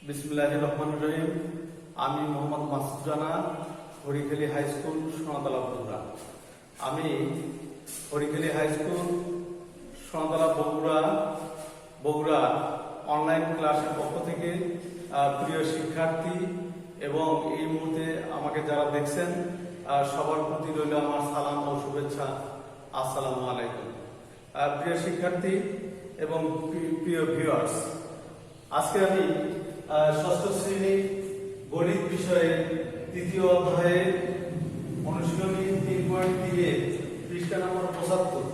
বিসমিল্লাহির রহমানির রহিম। আমি মোহাম্মদ মাসুদ রানা, হরিখালী হাই স্কুল, সোনাতলা বগুড়া। আমি Harikhali high school, Sonatala Bogura online ক্লাসের পক্ষ থেকে প্রিয় শিক্ষার্থী এবং এই মুহূর্তে আমাকে যারা দেখছেন সবার প্রতি রইল আমার সালাম ও শুভেচ্ছা। আসসালামু আলাইকুম। প্রিয় শিক্ষার্থী এবং প্রিয় ভিউয়ার্স, আজকে আমি ষষ্ঠ শ্রেণী গণিত বিষয়ে তৃতীয় অধ্যায়ে অনুশীলনী 3.3 পৃষ্ঠা নম্বর 75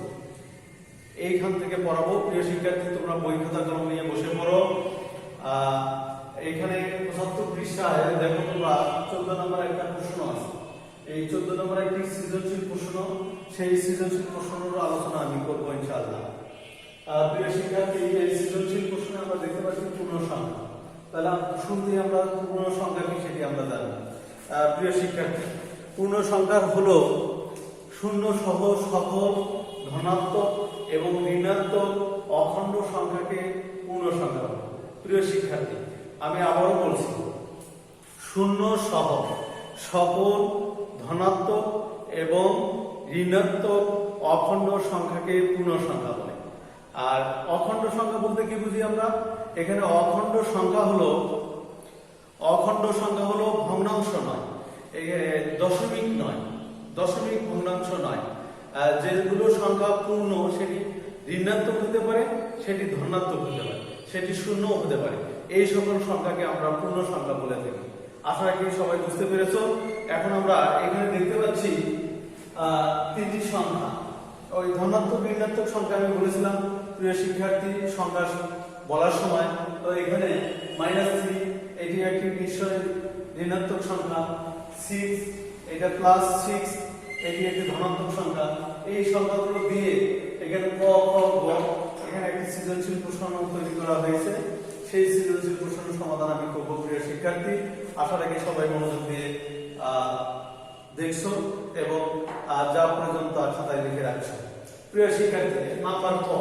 এইখান থেকে পড়াবো। প্রিয় শিক্ষার্থী, তোমরা বই খাতা কলম নিয়ে বসে পড়ো। এইখানে 75 পৃষ্ঠায় দেখো তোমরা 14 নম্বর একটা প্রশ্ন আছে। এই 14 নম্বর একটি সৃজনশীল প্রশ্ন, সেই সৃজনশীল প্রশ্নের আলোচনা আমি করবো ইনশাআল্লাহ। প্রিয় শিক্ষার্থী, এই সৃজনশীল প্রশ্নে আমরা দেখতে পাচ্ছি পূর্ণ সংখ্যা। তাহলে শুনতে আমরা পূর্ণ সংখ্যা কি সেটি আমরা জানি। প্রিয় শিক্ষার্থী, পূর্ণ সংখ্যা হলো শূন্য সহ সকল ধনাত্মক এবং ঋণাত্মক অখণ্ড সংখ্যাকে পূর্ণ সংখ্যা বলে। প্রিয় শিক্ষার্থী, আমি আবারও বলছি, শূন্য সহ সকল ধনাত্মক এবং ঋণাত্মক অখণ্ড সংখ্যাকে পূর্ণ সংখ্যা বলে। আর অখণ্ড সংখ্যা বলতে কি বুঝি আমরা? এখানে অখণ্ড সংখ্যা হলো ভগ্নাংশ নয়, দশমিক নয়, দশমিক ভগ্নাংশ নয়। যেগুলো সংখ্যা পূর্ণ সেটি ঋণাত্মক হতে পারে, সেটি ধনাত্মক হতে পারে, সেটি শূন্য হতে পারে। এই সকল সংখ্যাকে আমরা পূর্ণ সংখ্যা বলে থাকি। আশা রাখি সবাই বুঝতে পেরেছো। এখন আমরা এখানে দেখতে পাচ্ছি তিনটি সংখ্যা। ওই ধনাত্মক ঋণাত্মক সংখ্যা আমি বলেছিলাম প্রিয় শিক্ষার্থী সংখ্যা বলার সময়। তো এখানে -3 এটি একটি নিশ্চয় ঋণাত্মক সংখ্যা, 6 এটা +6 এটি একটি ধনাত্মক সংখ্যা। এই সংখ্যাগুলো দিয়ে এখানে ক খ গ এখানে একটি সৃজনশীল প্রশ্ন তৈরি করা হয়েছে। সেই সৃজনশীল প্রশ্নের সমাধান আমি করব। প্রিয় শিক্ষার্থী, আশা রাখি সবাই মনোযোগ দিয়ে দেখছো এবং যা প্রয়োজন তার খাতায় লিখে রাখছো। প্রিয় শিক্ষার্থী, নাম্বার ক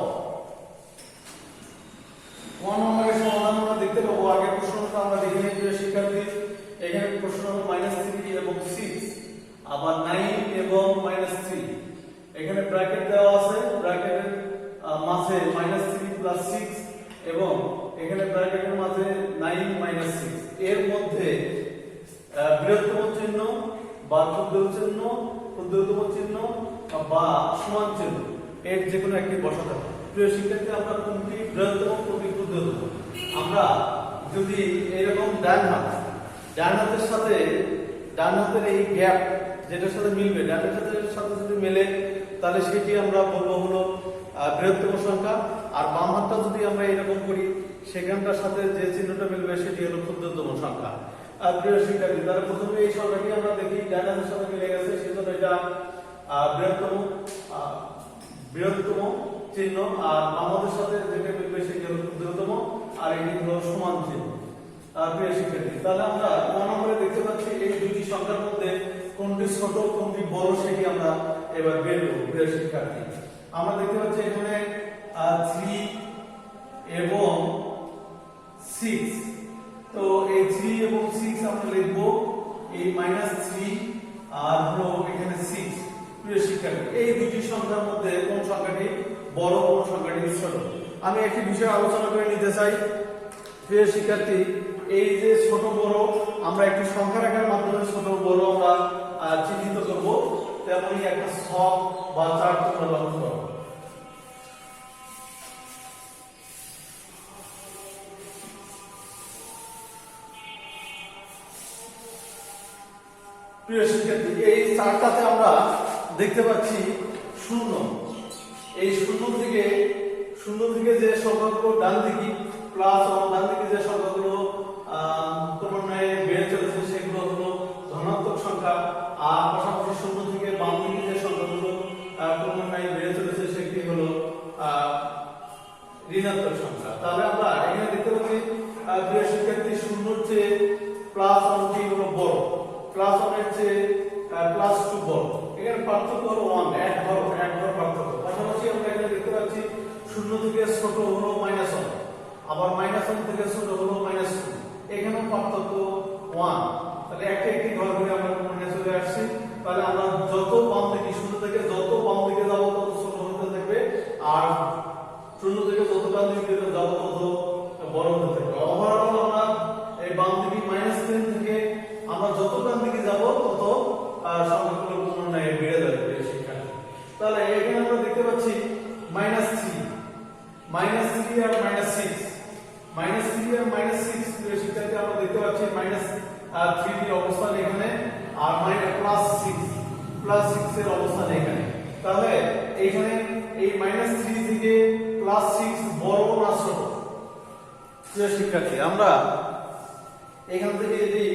নম্বরের সমাধান আমরা দেখতে পাবো। আগে প্রশ্নটা আমরা দেখে নিই। প্রিয় শিক্ষার্থী, এখানে প্রশ্ন হলো -3 এবং 6, আবার 9 এবং -3। এখানে ব্র্যাকেট দেওয়া আছে, ব্র্যাকেটের মাঝে -3 + 6 এবং এখানে ব্র্যাকেটের মাঝে 9 - 6। এর মধ্যে বৃহত্তম চিহ্ন বা ক্ষুদ্রতম চিহ্ন বা সমান চিহ্ন এর যে কোনো একটি বসাতে হবে। প্রিয় শিক্ষার্থী, আমরা কোনটি বৃহত্তম কোনটি ক্ষুদ্রতম, আমরা যদি এরকম ডান হাতের সাথে ডান হাতের এই গ্যাপ যেটার সাথে মিলবে, ডান হাতের সাথে যদি মেলে তাহলে সেটি আমরা বলবো হলো বৃহত্তম সংখ্যা। আর বাম হাতটা যদি আমরা এরকম করি, সেখানটার সাথে যে চিহ্নটা মিলবে সেটি হলো ক্ষুদ্রতম সংখ্যা। প্রিয় শিক্ষার্থী, তাহলে প্রথমে এই সংখ্যাটি আমরা দেখি ডান হাতের সাথে মিলে গেছে, সেজন্য এটা বৃহত্তম চিহ্ন। আর বাম হাতের সাথে যেটা মিলবে সেটি হলো ক্ষুদ্রতম, আর এটি হলো সমান চিহ্ন। প্রিয় শিক্ষার্থী, তাহলে আমরা ক নম্বরে দেখতে পাচ্ছি এই দুটি সংখ্যার মধ্যে কোনটি ছোট কোনটি বড় সেটি আমরা এবার বের করব। প্রিয় শিক্ষার্থী, আমরা দেখতে পাচ্ছি এখানে 3 এবং 6। তো এই 3 এবং 6 আমরা লিখব এই -3 আর হলো এখানে 6। প্রিয় শিক্ষার্থী, এই দুটি সংখ্যার মধ্যে কোন সংখ্যাটি বড়, কোন সংখ্যাটি ছোট? আমি একটি বিষয় আলোচনা করে নিতে চাই। প্রিয় শিক্ষার্থী, এই যে ছোট বড় আমরা একটি সংখ্যা রেখার মাধ্যমে ছোট বড় আমরা চিহ্নিত করব, তেমনি একটা ছক বা চার্ট তোমরা লক্ষ্য করো। প্রিয় শিক্ষার্থী, এই চার্টটাতে আমরা দেখতে পাচ্ছি শূন্য। এই শূন্য থেকে যে সংখ্যাগুলো ডান দিকে প্লাস ডান দিকে যে সংখ্যাগুলো ক্রমান্বয়ে বেড়ে চলেছে সেগুলো হলো ধনাত্মক সংখ্যা। আর পাশাপাশি শূন্য থেকে বাম দিকে যে সংখ্যাগুলো ক্রমান্বয়ে বেড়ে চলেছে সেটি হলো ঋণাত্মক সংখ্যা। তাহলে আমরা এখানে দেখতে পাচ্ছি প্রিয় শিক্ষার্থী, শূন্যর চেয়ে +1টি হলো বড়, +1 চেয়ে +2 বড়। এখানে পার্থক্য হলো 1, এক ঘর পার্থক্য। পাশাপাশি আমরা এখানে দেখতে পাচ্ছি শূন্য থেকে ছোট হলো -1, আবার -1 থেকে ছোট হলো -2। এখানেও পার্থক্য 1। তাহলে একটা একটি ঘর করে আমরা কমনে চলে আসছি। তাহলে আমরা যত বাম দিকে শূন্য থেকে যত বাম দিকে যাব তত ছোট হতে থাকবে, আর শূন্য থেকে যত ডান দিকে যাব তত বড় হতে থাকবে। ওভারঅল আমরা এই বাম দিকে -10 থেকে আমরা যত ডান দিকে যাব তত সংখ্যাগুলো পুনরায় বেড়ে যাবে শিক্ষার্থী। তাহলে এখানে আমরা দেখতে পাচ্ছি -3 আর -6 -3 আর -6 শিক্ষার্থী আমরা দেখতে পাচ্ছি -3 এর অবস্থান এখানে, আর +6 এর অবস্থান এখানে। তাহলে এখানে এই -3 থেকে +6 বড় না ছোট? প্রিয় শিক্ষার্থী, আমরা এখান থেকে যদি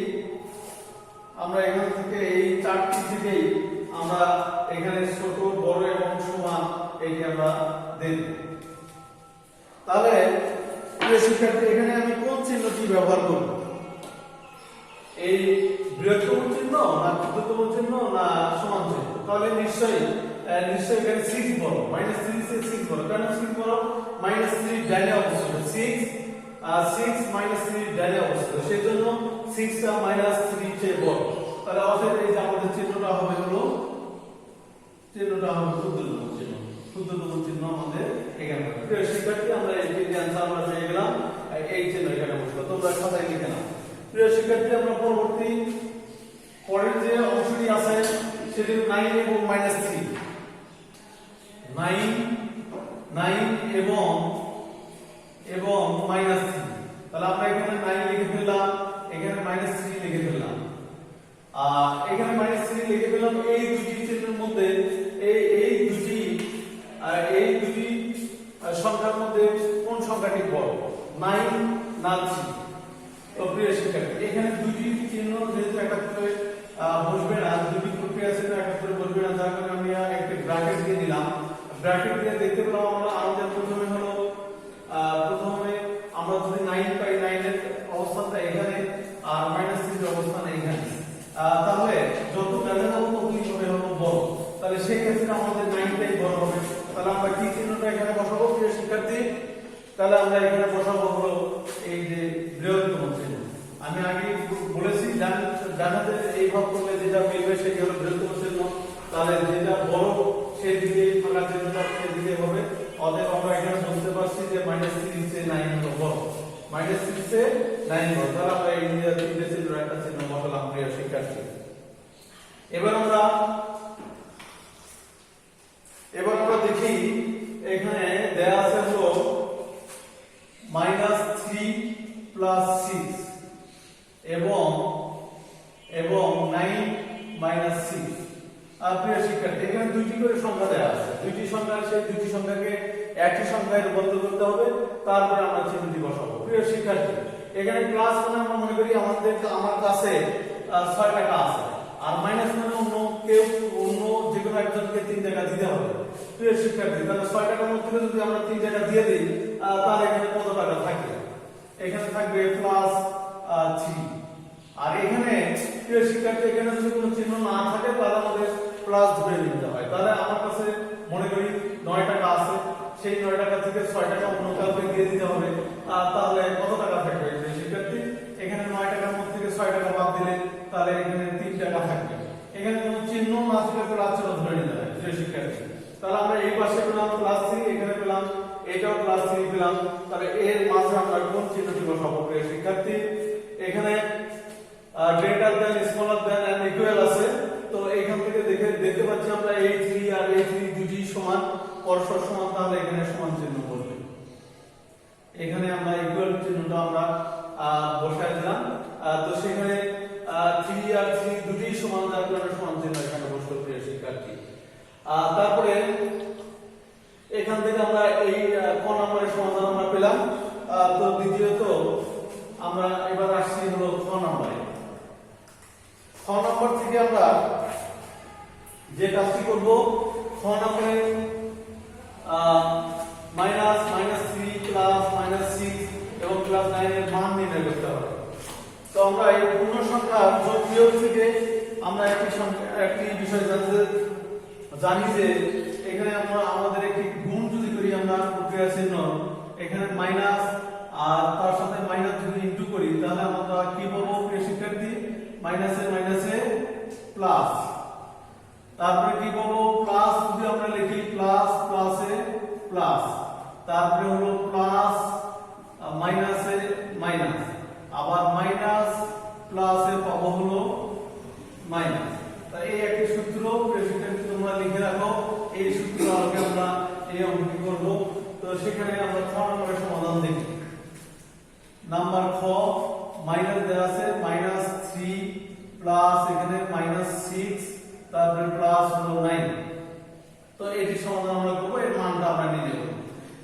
আমরা এখান থেকে এই চারটি থেকেই আমরা এখানে ছোট বড় এবং সমান এইটি আমরা দেখব। তাহলে প্রিয় শিক্ষার্থী, এখানে আমি কোন চিহ্নটি ব্যবহার করব? এই বৃহত্তম চিহ্ন না ক্ষুদ্রতম চিহ্ন না সমান চিহ্ন? তাহলে নিশ্চয়ই এখানে 6 বড়, -3 থেকে 6 বড়। কেন 6 বড়? -3 ডানে অবস্থিত, 6 -3 ডানে অবস্থিত, সেজন্য 6 টা -3 চেয়ে বড়। তাহলে অতএব এই যে আমাদের চিহ্নটা হবে ক্ষুদ্রতম চিহ্ন আমাদের এখানে। প্রিয় শিক্ষার্থী, আমরা এই যে অ্যানসার আমরা পেয়ে গেলাম, এই চিহ্ন এখানে বসলো, তোমরা খাতায় লিখে নাও। প্রিয় শিক্ষার্থী, আমরা পরের যে অংশটি আছে সেটি 9 এবং -3, 9 এবং -3। তাহলে আমরা এখানে 9 লিখে ফেললাম, এখানে -3 লিখে ফেললাম, আর এখানে -3 লিখে ফেললাম। এই দুটি চিহ্নের মধ্যে এই দুটি সংখ্যার মধ্যে কোন সংখ্যাটি বড়, 9 না 3? তো প্রিয় শিক্ষার্থী, এখানে দুটি চিহ্ন যেহেতু একাত্তরে বসবে না, দুটি প্রক্রিয়া ছিল একাত্তরে বসবে না, যার কারণে আমি একটি ব্র্যাকেট দিয়ে দিলাম। ব্র্যাকেট দিয়ে দেখতে পেলাম আমরা আমাদের প্রথমে আমরা যদি 9 পাই, 9 এর অবস্থানটা এখানে আর -3 এর অবস্থান এখানে। তাহলে যত ডানে যাব ততই হবে বড়। তাহলে সেই ক্ষেত্রে আমাদের 9 টাই বড় হবে। তাহলে আমরা কি চিহ্নটা এখানে বসাবো প্রিয় শিক্ষার্থী? তাহলে আমরা এখানে বসাবো হলো এই যে বৃহত্তম চিহ্ন। আমি আগে বলেছি ডানাতে এই ভাগ করলে যেটা মিলবে সেটি হলো বৃহত্তম চিহ্ন। তাহলে যেটা বড় সেই দিকে ফাঁকা চিহ্নটা সেই দিকে হবে। অতএব আমরা এখানে বুঝতে পারছি যে -3 চেয়ে 9 হলো বড়, -6 চেয়ে 9 বড়। তাহলে আমরা এই তিনটে চিহ্ন একটা চিহ্ন বসালাম প্রিয় শিক্ষার্থী। এবার আমরা দেখি এখানে দেয়া আছে হলো -3 + 6 এবং 9 - 6। আর প্রিয় শিক্ষার্থী, এখানে দুটি করে সংখ্যা দেওয়া আছে, দুটি সংখ্যাকে একই সংখ্যায় রূপান্তর করতে হবে, তারপরে আমরা চিহ্নটি বসাবো। প্রিয় শিক্ষার্থী, এখানে প্লাস মানে আমরা মনে করি আমার কাছে 6 টাকা আছে, আর মাইনাস মানে অন্য যে কোনো একজনকে 3 টাকা দিতে হবে। প্রিয় শিক্ষার্থী, তাহলে 6 টাকার মধ্যে যদি আমরা 3 টাকা দিয়ে দিই, তাহলে এখানে কত টাকা থাকবে? এখানে থাকবে +3। আর এখানে প্রিয় শিক্ষার্থী, এখানে যদি কোনো চিহ্ন না থাকে তাহলে আমাদের প্লাস ধরে নিতে হয়। তাহলে আমার কাছে মনে করি 9 টাকা আছে, সেই 9 টাকা থেকে 6 টাকা অন্য কাউকে দিয়ে দিতে হবে, তাহলে কত টাকা থাকবে প্রিয় শিক্ষার্থী? এখানে 9 টাকার মধ্যে থেকে 6 টাকা বাদ দিলে তাহলে এখানে 3 টাকা থাকবে। এখানে কোনো চিহ্ন না থাকলে প্লাস চিহ্ন ধরে নিতে হয় প্রিয় শিক্ষার্থী। তাহলে আমরা এই পাশে পেলাম +3, এখানে পেলাম এটাও +3 পেলাম। তাহলে এর মাঝে আমরা কোন চিহ্নটি বসাবো প্রিয় শিক্ষার্থী? এখানে greater than, smaller than and equal আছে। তো এখান থেকে দেখতে পাচ্ছি আমরা এই 3 আর এই 3 দুটি সমান, পরস্পর সমান, তাহলে এখানে সমান চিহ্ন বসবে। এখানে আমরা ইকুয়াল চিহ্নটা আমরা বসায় দিলাম। তো সেখানে 3 আর 3 দুটি সমান, যার কারণে সমান চিহ্ন এখানে বসলো প্রিয় শিক্ষার্থী। তারপরে এখান থেকে আমরা এই ক নম্বরের সমাধান আমরা পেলাম। তো দ্বিতীয়ত আমরা এবার আসছি হলো খ নম্বরে। খ নম্বর থেকে আমরা যে কাজটি করব, খ নম্বরে -3 +-6 এবং +9 এর মান নির্ণয় করতে হবে। তো আমরা এই পূর্ণ সংখ্যার যোগ বিয়োগ থেকে আমরা একটি বিষয় জানি যে এখানে আমাদের একটি গুণ যদি করি আমরা প্রক্রিয়া চিহ্ন, এখানে মাইনাস আর তার সাথে মাইনাস যদি ইনটু করি, তাহলে আমরা মাইনাসে মাইনাস, আবার মাইনাস প্লাসে পাবো হলো মাইনাস। তাই এই একটি সূত্র প্রেসিডেন্ট তোমরা লিখে রাখো, এই সূত্র আলোকে আমরা এই অঙ্কটি করব। তো সেখানে আমরা খ নম্বরের সমাধান দেখি। নাম্বার খ, মাইনাস দেওয়া আছে -3 প্লাস এখানে -6 তারপরে প্লাস হলো 9। তো এটি সমাধান আমরা করব, এর মানটা আমরা নিয়ে নেব।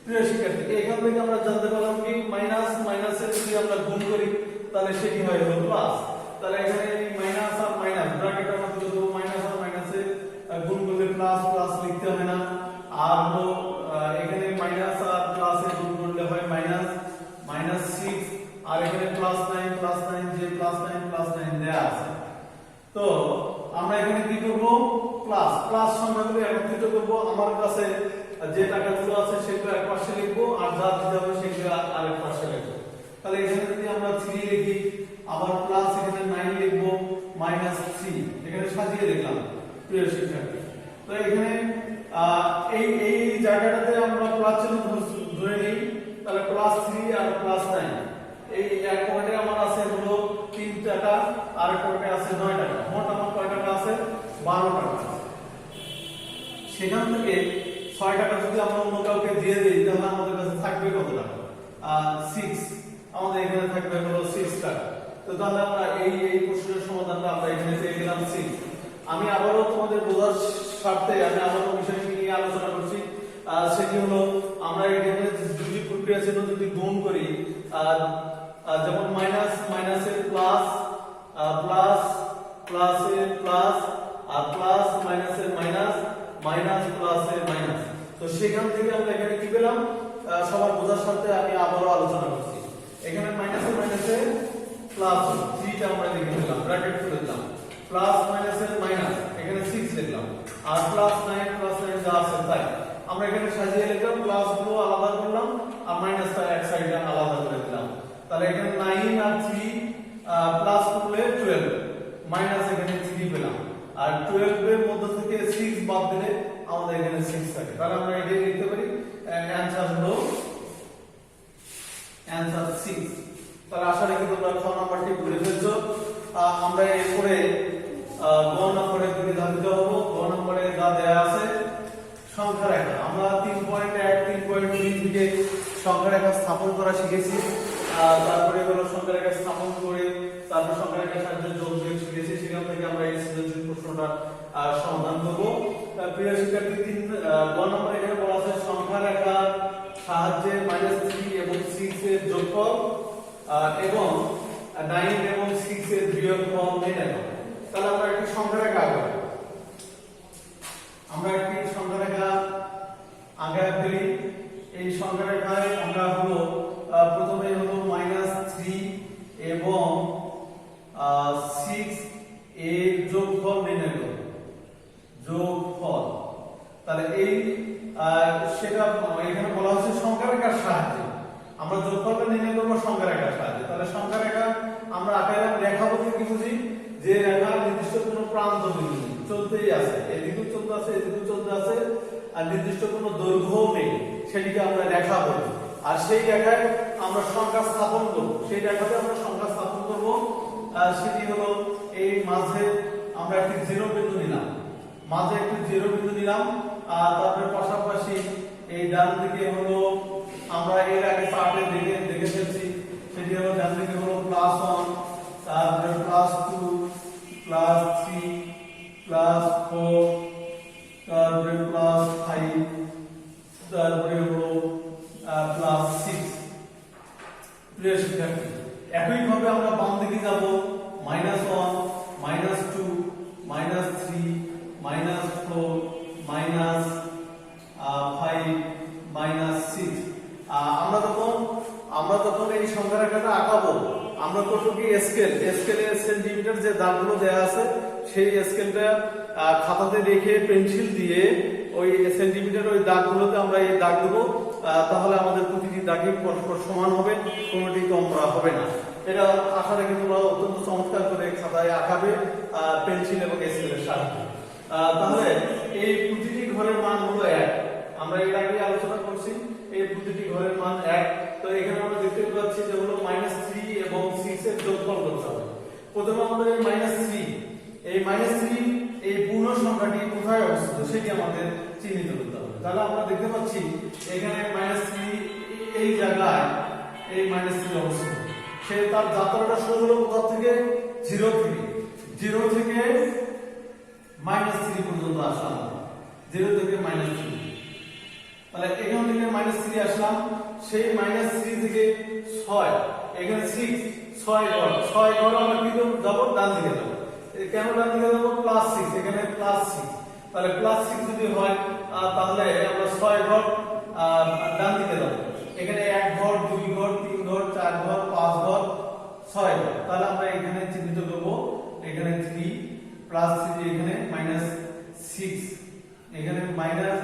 প্রিয় শিক্ষার্থী, এখান থেকে আমরা জানতে পারলাম কি মাইনাস মাইনাসের যদি আমরা গুণ করি তাহলে সেটি হয় হলো প্লাস। তাহলে এখানে এই মাইনাস আর মাইনাস ব্র্যাকেট আমরা তুলে দেব, মাইনাস আর মাইনাসে গুণ করলে প্লাস প্লাস লিখতে হবে না। আর হলো এখানে মাইনাস আর প্লাসে গুণ করলে হয় -6 আর এখানে +9 যে +9 দেয়া আছে। তো আমরা এখানে কি করব, প্লাস সংখ্যাগুলো একত্রিত করব। আমার কাছে যে টাকাগুলো আছে সেগুলো এক পাশে লিখব, আর যা দিতে হবে সেগুলো আরেক পাশে লিখব। তাহলে এখানে যদি আমরা 3 লিখি, আবার প্লাস এখানে 9 লিখব, -3 এখানে সাজিয়ে লিখলাম। প্রিয় শিক্ষার্থী, তো এখানে এই জায়গাটাতে আমরা প্লাস চিহ্ন ধরে নিই, তাহলে +3 আর +9 এই এক পয়েন্টে আমার আছে হলো 3 টাকা, আর এক পয়েন্টে আছে 9 টাকা। মোট আমার কয় টাকা আছে? 12 টাকা। সেখান থেকে 6 টাকা যদি আমরা অন্য কাউকে দিয়ে দিই তাহলে আমাদের কাছে থাকবে কত টাকা? 6। আমাদের এখানে থাকবে হলো 6 টাকা। তো তাহলে আমরা এই প্রশ্নের সমাধানটা আমরা এখানে পেয়ে গেলাম 6। আমি আবারও তোমাদের বোঝার স্বার্থে আমি আবারও বিষয়টি নিয়ে আলোচনা করছি। সেটি হলো আমরা এখানে দুটি প্রক্রিয়া ছিল, যদি গুণ করি যেমন মাইনাস মাইনাসের প্লাস, প্লাস প্লাসের প্লাস, আর প্লাস মাইনাসের মাইনাস, মাইনাস প্লাসের মাইনাস। তো সেখান থেকে আমরা এখানে কি পেলাম সবার বোঝার সাথে আমি আবারও আলোচনা করছি। এখানে মাইনাসের মাইনাসে প্লাস 3টা আমরা লিখে দিলাম, ব্র্যাকেট করে দিলাম, প্লাস মাইনাসের মাইনাস এখানে 6 লিখলাম, আর +9 যা আছে তাই আমরা এখানে সাজিয়ে লিখলাম। প্লাস গুলো আলাদা করলাম আর মাইনাসটা এক সাইডে আলাদা করে দিলাম। তাহলে এখানে 9 আর 3 প্লাস করলে 12, মাইনাস এখানে 3 পেলাম, আর 12 এর মধ্যে থেকে 6 বাদ দিলে আমাদের এখানে 6 থাকে। তাহলে আমরা এটাই লিখতে পারি অ্যানসার হলো 6। তাহলে আশা রাখি তোমরা খ নাম্বারটি বুঝে ফেলছো। আমরা এরপরে গ নম্বরের দিকে ধাবিত হব। গ নম্বরে যা দেয়া আছে সংখ্যা রেখা, আমরা 3.1 3.3 থেকে সংখ্যা রেখা স্থাপন করা শিখেছি। তারপরে হলো সংখ্যা রেখা স্থাপন করে তারপর সংখ্যা রেখার সাহায্যে যোগ বিয়োগ শিখেছি। সেখান থেকে আমরা এই সৃজনশীল প্রশ্নটা সমাধান করব। প্রিয় শিক্ষার্থী, গ নম্বরে এখানে বলা আছে সংখ্যা রেখার সাহায্যে -3 এবং 6 এর যোগফল এবং 9 এবং 6 এর বিয়োগফল নির্ণয় করব। তাহলে আমরা একটি সংখ্যা রেখা আঁকব। আমরা একটি সংখ্যা রেখা আঁকি। এই সংখ্যা রেখায় আমরা হলো প্রথমে হলো -3 এবং 6 এর যোগফল নির্ণয় করব। যোগফল, তাহলে এই সেটা এখানে বলা হচ্ছে সংখ্যা রেখার সাহায্যে আমরা যোগফলটা নির্ণয় করব সংখ্যা রেখার সাহায্যে। তাহলে সংখ্যা রেখা আমরা আঁকাইলাম। রেখা বলতে কি বুঝি? যে রেখা নির্দিষ্ট কোনো প্রান্ত বিন্দু চলতেই আছে, এদিকেও চলতে আছে এদিকেও চলতে আছে, আর নির্দিষ্ট কোনো দৈর্ঘ্যও নেই, সেটিকে আমরা রেখা বলি। আর সেই রেখায় আমরা সংখ্যা স্থাপন করব। সেই রেখাতে আমরা সংখ্যা স্থাপন করব। সেটি হলো এই মাঝে আমরা একটি 0 বিন্দু নিলাম, মাঝে একটি 0 বিন্দু নিলাম। আর তারপরে পাশাপাশি এই ডান দিকে হলো আমরা এর আগে পার্টে দেখে ফেলছি, সেটি হলো ডান দিকে হলো +1, তারপরে +2, +3, +4, তারপরে +5, তারপরে হলো +6। প্রিয় শিক্ষার্থী, একইভাবে আমরা বাম দিকে যাব, -1, -2, -3, -4, -5, -6। আমরা যখন এই সংখ্যা রেখাটা আঁকাবো আমরা করব কি স্কেলের সেন্টিমিটার যে দাগগুলো দেয়া আছে সেই স্কেলটা খাতাতে রেখে পেন্সিল দিয়ে ওই সেন্টিমিটার ওই দাগগুলোতে আমরা এই দাগ দেব। তাহলে আমাদের প্রতিটি দাগই পরস্পর সমান হবে, কোনোটি কম করা হবে না। এটা আশা রাখি তোমরা অত্যন্ত চমৎকার করে খাতায় আঁকাবে পেন্সিল এবং স্কেলের সাহায্যে। তাহলে এই প্রতিটি ঘরের মান হলো 1। আমরা এর আগে আলোচনা করছি এই প্রতিটি ঘরের মান 1। তো এখানে আমরা দেখতে পাচ্ছি যে হলো -3 এবং 6 এর যোগফল করতে হবে। প্রথমে আমাদের এই -3 এই -3 এই পূর্ণ সংখ্যাটি কোথায় অবস্থিত সেটি আমাদের চিহ্নিত করতে হবে। তাহলে আমরা দেখতে পাচ্ছি এখানে -3 এই জায়গায় এই -3 অবস্থিত। সে তার যাত্রাটা শুরু হলো কোথা থেকে? 0 থেকে -3 পর্যন্ত আসলাম। 0 থেকে -3, তাহলে এখান থেকে -3 আসলাম। সেই -3 থেকে 6 এখানে 6 ঘর আমরা কি যাব? ডান দিকে যাব। কেন ডান দিকে যাব? +6 এখানে +6, তাহলে +6 যদি হয় তাহলে আমরা 6 ঘর ডান দিকে যাব। এখানে 1 ঘর 2 ঘর 3 ঘর 4 ঘর 5 ঘর 6 ঘর, তাহলে আমরা এখানে চিহ্নিত করব এখানে 3 +3 এখানে -6 এখানে মাইনাস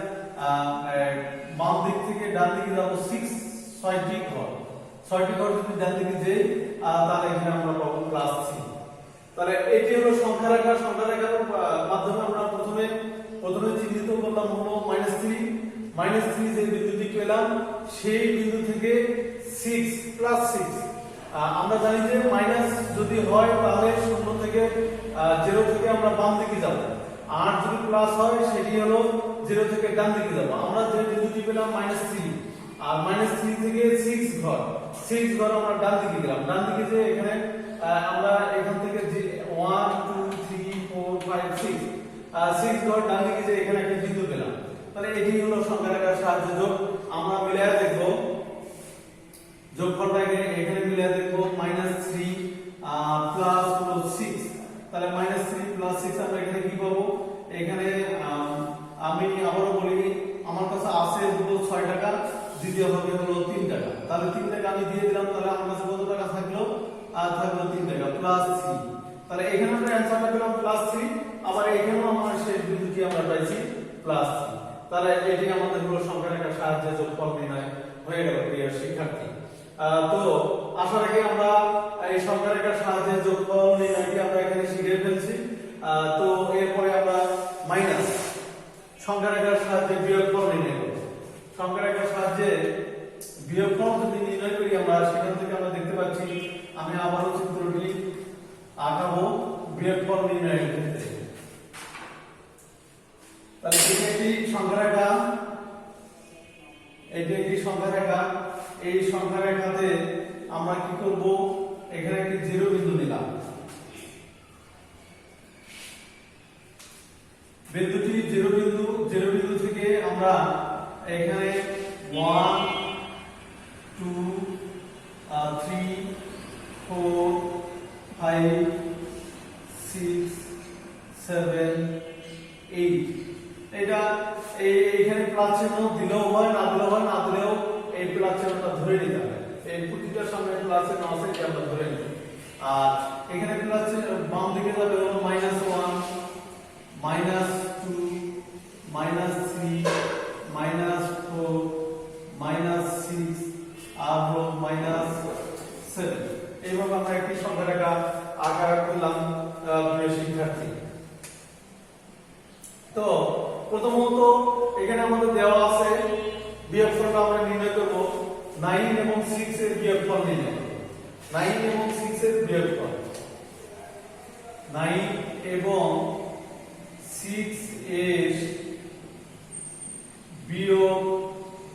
বাম দিক থেকে ডান দিকে যাব 6টি ঘর যদি ডান দিকে যাই তাহলে এখানে আমরা পাবো +3। তাহলে এটি হলো সংখ্যা রেখার মাধ্যমে আমরা প্রথমে চিহ্নিত করলাম হলো -3 যে বিন্দুটি পেলাম সেই বিন্দু থেকে 6 +6। আমরা জানি যে মাইনাস যদি হয় তাহলে 0 থেকে 0 থেকে আমরা বাম দিকে যাব, আর যদি প্লাস হয় সেটি হলো 0 থেকে ডান দিকে যাব। আমরা যে বিন্দুটি পেলাম -3 আর -3 থেকে 6 ঘর আমরা ডান দিকে গেলাম। ডান দিকে যে এখানে আমরা এখান থেকে যে 1 2 3 4 5 6 ঘর ডান দিকে যে এখানে একটা বিন্দু পেলাম। তাহলে এটি হলো সংখ্যা রেখার সাহায্যে যোগ। আমরা মিলায় দেখব যোগফলটাকে এখানে মিলায় দেখব -3 প্লাস হলো 6, তাহলে -3 প্লাস 6 আমরা এখানে কি পাবো? এখানে আমি আবারও বলি আমার কাছে আছে হলো 6 টাকা, দ্বিতীয় হবে হলো 3 টাকা, তাহলে 3 টাকা আমি দিয়ে দিলাম। তাহলে আমার কাছে কত টাকা থাকলো? থাকলো 3 টাকা +3। তাহলে এখানে আমরা অ্যানসারটা পেলাম +3, আবার এখানেও আমরা সেই বিন্দুটি আমরা পাইছি +3। তাহলে এটি আমাদের হলো সংখ্যা রেখার সাহায্যে যোগফল নির্ণয় হয়ে গেল প্রিয় শিক্ষার্থী। তো আশা রাখি আমরা এই সংখ্যা রেখার সাহায্যে যোগফল নির্ণয়টি আমরা এখানে শিখে ফেলছি। তো এরপরে আমরা মাইনাস সংখ্যা রেখার সাহায্যে বিয়োগফল নির্ণয় করব। সংখ্যা রেখার সাহায্যে বিয়োগফল যদি নির্ণয় করি আমরা, সেখান থেকে আমরা দেখতে পাচ্ছি, আমি আবারও চিত্রটি আঁকাবো বিয়োগফল নির্ণয়ের ক্ষেত্রে। তাহলে এটি একটি সংখ্যা রেখা, এই সংখ্যা রেখাতে আমরা কি করব? এখানে একটি 0 বিন্দু নিলাম। বিন্দুটি 0 বিন্দু থেকে আমরা এখানে 1 2 3 4 5 6 7 8 এটা এইখানে প্লাস চিহ্ন দিলেও হয়, না দিলেও এই প্লাস চিহ্নটা ধরে নিতে হবে। এই প্রতিটার সামনে প্লাস চিহ্ন আছে এটা আমরা ধরে নিব। আর এখানে প্লাস চিহ্ন বাম দিকে যাবে হলো -1 -2 -3 -4 -6 আর হলো -7। এইভাবে আমরা একটি সংখ্যা রেখা আঁকা করলাম প্রিয় শিক্ষার্থী। তো প্রথমত এখানে আমাদের দেওয়া আছে বিয়োগফলটা আমরা নির্ণয় করব 9 এবং 6 এর বিয়োগফল নির্ণয় করব। 9 এবং 6 এর বিয়োগফল, 9 এবং 6 এর বিয়োগফল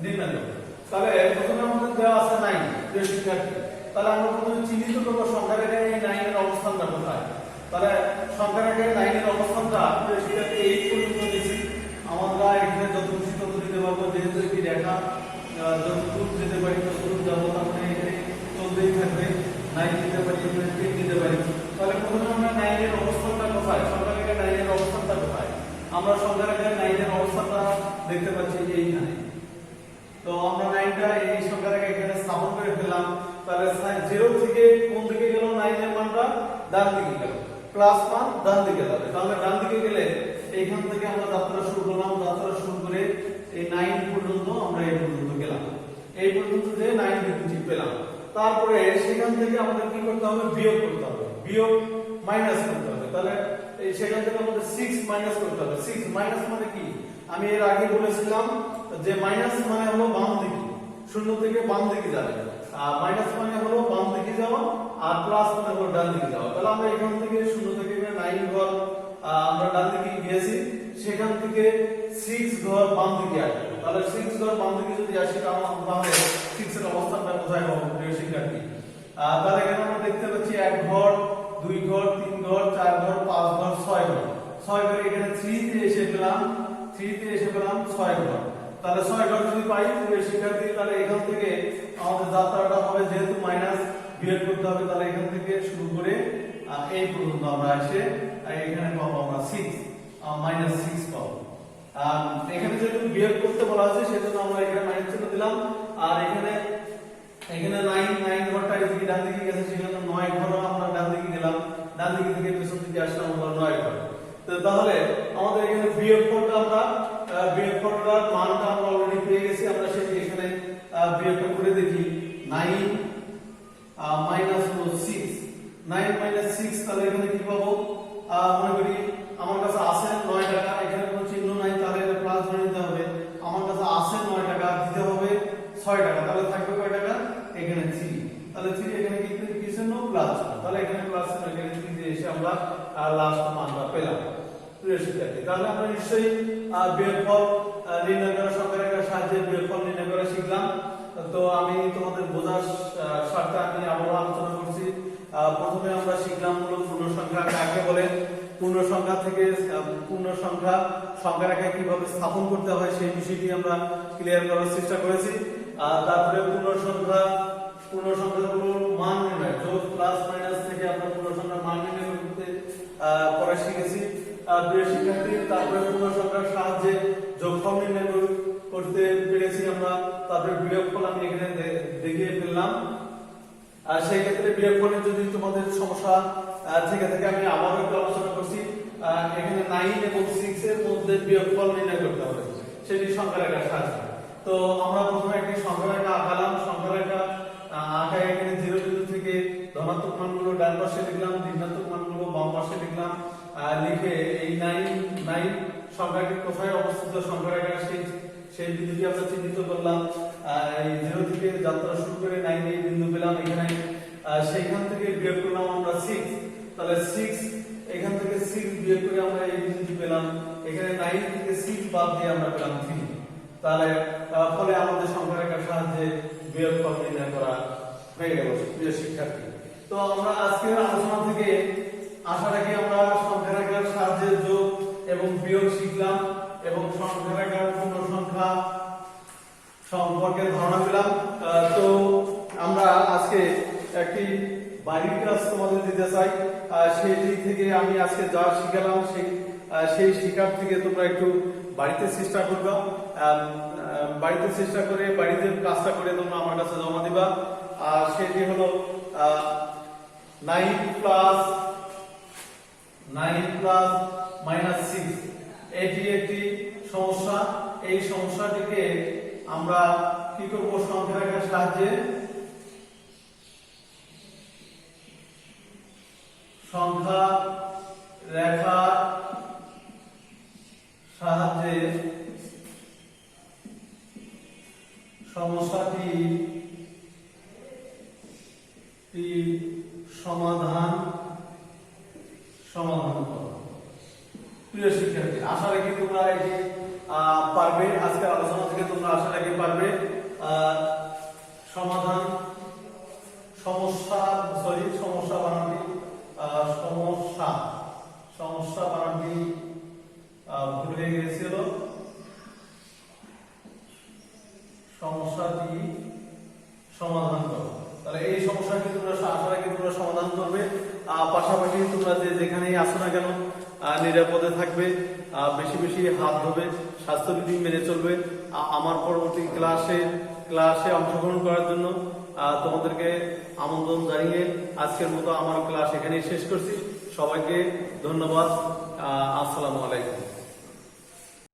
নির্ণয় করব। তাহলে প্রথমে আমাদের দেওয়া আছে 9 প্রিয় শিক্ষার্থী। তাহলে আমরা প্রথমে চিহ্নিত করব সংখ্যা রেখায় এই 9 এর অবস্থানটা কোথায়। তাহলে সংখ্যা রেখায় 9 এর অবস্থানটা প্রিয় শিক্ষার্থী 8 পর্যন্ত দিয়েছি। আমরা এখানে যত খুশি তত দিতে পারবো, যেহেতু একটি রেখা যতদূর যেতে পারি ততদূর যাবো, তারপরে এখানে চলতেই থাকবে। 9 দিতে পারি, এখানে 10 দিতে পারি। তাহলে প্রথমে আমরা 9 এর অবস্থানটা কোথায়, সংখ্যা রেখায় 9 এর অবস্থানটা কোথায়? আমরা সংখ্যা রেখায় 9 এর অবস্থানটা দেখতে পাচ্ছি এইখানে। তো আমরা 9টা এই সংখ্যা রেখা এখানে স্থাপন করে ফেললাম। তাহলে 0 থেকে কোন দিকে গেল? 9 এর মানটা ডান দিকে গেল, প্লাস মান ডান দিকে যাবে। তাহলে ডান দিকে গেলে এইখান থেকে আমরা যাত্রা শুরু করলাম, যাত্রা শুরু করে এই 9 পর্যন্ত আমরা এই পর্যন্ত গেলাম। এই পর্যন্ত যে 9 বিন্দুটি পেলাম, তারপরে সেখান থেকে আমাদের কি করতে হবে? বিয়োগ করতে হবে, বিয়োগ মাইনাস করতে হবে। তাহলে সেখান থেকে আমাদের 6 মাইনাস করতে হবে। 6 মাইনাস মানে কি? আমি এর আগে বলেছিলাম যে মাইনাস মানে হলো বাম দিকে, শূন্য থেকে বাম দিকে যাবে, আর মাইনাস মানে হলো বাম দিকে যাওয়া, আর প্লাস মানে হলো ডান দিকে যাওয়া। তাহলে আমরা এখান থেকে শূন্য থেকে 9 ঘর আমরা ডান দিকে গিয়েছি, সেখান থেকে 6 ঘর বাম দিকে আসবে। তাহলে 6 ঘর বাম দিকে যদি আসি তাহলে 6 এর অবস্থানটা কোথায় পাবো প্রিয় শিক্ষার্থী? তাহলে এখানে আমরা দেখতে পাচ্ছি 1 ঘর, 2 ঘর, 3 ঘর, 4 ঘর, 5 ঘর, 6 ঘর। 6 ঘর এখানে 3 তে এসে পেলাম 6 ঘর। তাহলে 6 ঘর যদি পাই প্রিয় শিক্ষার্থী, তাহলে এখান থেকে আমাদের যাত্রাটা হবে, যেহেতু মাইনাস বিয়োগ করতে হবে, তাহলে এখান থেকে শুরু করে এই পর্যন্ত আমরা এসে এখানে পাবো আমরা 6 -6 পাবো। এখানে যেহেতু বিয়োগ করতে বলা আছে সেজন্য আমরা এখানে মাইনাস চিহ্ন দিলাম। আর এখানে 9 ঘরটা এদিকে ডান দিকে গেছে, সেখানে 9 ঘর আমরা ডান দিকে গেলাম, ডান দিকে থেকে পেছন দিকে আসলাম আমরা 9 ঘর। তো তাহলে আমাদের এখানে বিয়োগফলটার মানটা আমরা অলরেডি পেয়ে গেছি। আমরা সেটি এখানে বিয়োগটা করে দেখি। 9 -6 9 - 6, তাহলে এখানে কি পাবো? মনে করি আমার কাছে আছে 9 টাকা, এখানে কোনো চিহ্ন নাই, তাহলে এটা প্লাস ধরে নিতে হবে। আমার কাছে আছে 9 টাকা, দিতে হবে 6 টাকা, তাহলে থাকবে কয় টাকা? এখানে 3। তাহলে 3 এখানে কি চিহ্ন? প্লাস। তাহলে এখানে প্লাস চিহ্ন, এখানে 3 দিয়ে এসে আমরা লাস্ট মানটা পেলাম প্রিয় শিক্ষার্থী। তাহলে আমরা নিশ্চয়ই বিয়োগফল নির্ণয় করা, সংখ্যা রেখার সাহায্যে বিয়োগফল নির্ণয় করা শিখলাম। তো আমি তোমাদের বোঝার স্বার্থে আমি আবারও আলোচনা করছি। প্রথমে আমরা শিখলাম হলো পূর্ণ সংখ্যা কাকে বলে, পূর্ণ সংখ্যা থেকে পূর্ণ সংখ্যা রেখায় কিভাবে স্থাপন করতে হয় সেই বিষয়টি আমরা ক্লিয়ার করার চেষ্টা করেছি। তারপরে পূর্ণ সংখ্যাগুলোর মান নির্ণয়, যোগ প্লাস মাইনাস থেকে আমরা পূর্ণ সংখ্যার মান নির্ণয় করতে পরে শিখেছি প্রিয় শিক্ষার্থী। তারপরে পূর্ণ সংখ্যার সাহায্যে যোগফল নির্ণয় করতে পেরেছি আমরা। তারপরে বিয়োগফল আমি এখানে দেখিয়ে ফেললাম। আর সেই ক্ষেত্রে বিয়োগফলের যদি তোমাদের সমস্যা থেকে থাকে আমি আবারও একটু আলোচনা করছি। এখানে 9 এবং 6 এর মধ্যে বিয়োগফল নির্ণয় করতে হবে, সেটি সংখ্যা রেখার সাহায্যে। তো আমরা প্রথমে একটি সংখ্যা রেখা আঁকালাম। সংখ্যা রেখা আঁকায় এখানে 0 বিন্দু থেকে ধনাত্মক মানগুলো ডান পাশে লিখলাম, ঋণাত্মক মানগুলো বাম পাশে লিখলাম। লিখে এই 9 সংখ্যাটি কোথায় অবস্থিত সংখ্যা রেখার সেই বিন্দুটি আমরা চিহ্নিত করলাম। এই 0 থেকে যাত্রা শুরু করে 9 এই বিন্দু পেলাম এখানে। সেইখান থেকে বিয়োগ করলাম আমরা 6, তাহলে 6 এখান থেকে 6 বিয়োগ করে আমরা এই বিন্দুটি পেলাম। এখানে 9 থেকে 6 বাদ দিয়ে আমরা পেলাম 3। তাহলে ফলে আমাদের সংখ্যা রেখার সাহায্যে বিয়োগফল নির্ণয় করা হয়ে গেল প্রিয় শিক্ষার্থী। তো আমরা আজকের আলোচনা থেকে আশা রাখি আমরা সংখ্যা রেখার সাহায্যে যোগ এবং বিয়োগ শিখলাম এবং সংখ্যা রেখার পূর্ণ সংখ্যা সম্পর্কে ধারণা পেলাম। তো আমরা আজকে একটি বাড়ির কাজ তোমাদের দিতে চাই। সেই দিক থেকে আমি আজকে যা শিখালাম সেই শিক্ষার থেকে তোমরা একটু বাড়িতে চেষ্টা করবা। বাড়িতে চেষ্টা করে বাড়িতে কাজটা করে তোমরা আমার কাছে জমা দিবা। আর সেটি হলো 9 প্লাস -6, এটি একটি সমস্যা। এই সমস্যাটিকে আমরা কি করব? সংখ্যা রেখার সাহায্যে সমস্যাটি সমাধান করো প্রিয় শিক্ষার্থী। আশা রাখি তোমরা এটি পারবে। আজকের আলোচনা থেকে তোমরা আশা রাখি পারবে। সমস্যা বানানটি ভুল হয়ে গিয়েছিল। সমস্যাটি সমাধান করো। তাহলে এই সমস্যাটি তোমরা আশা রাখি তোমরা সমাধান করবে। পাশাপাশি তোমরা যেখানেই আসো না কেন নিরাপদে থাকবে, বেশি বেশি হাত ধোবে, স্বাস্থ্যবিধি মেনে চলবে। আমার পরবর্তী ক্লাসে অংশগ্রহণ করার জন্য তোমাদেরকে আমন্ত্রণ জানিয়ে আজকের মতো আমার ক্লাস এখানেই শেষ করছি। সবাইকে ধন্যবাদ। আসসালামু আলাইকুম।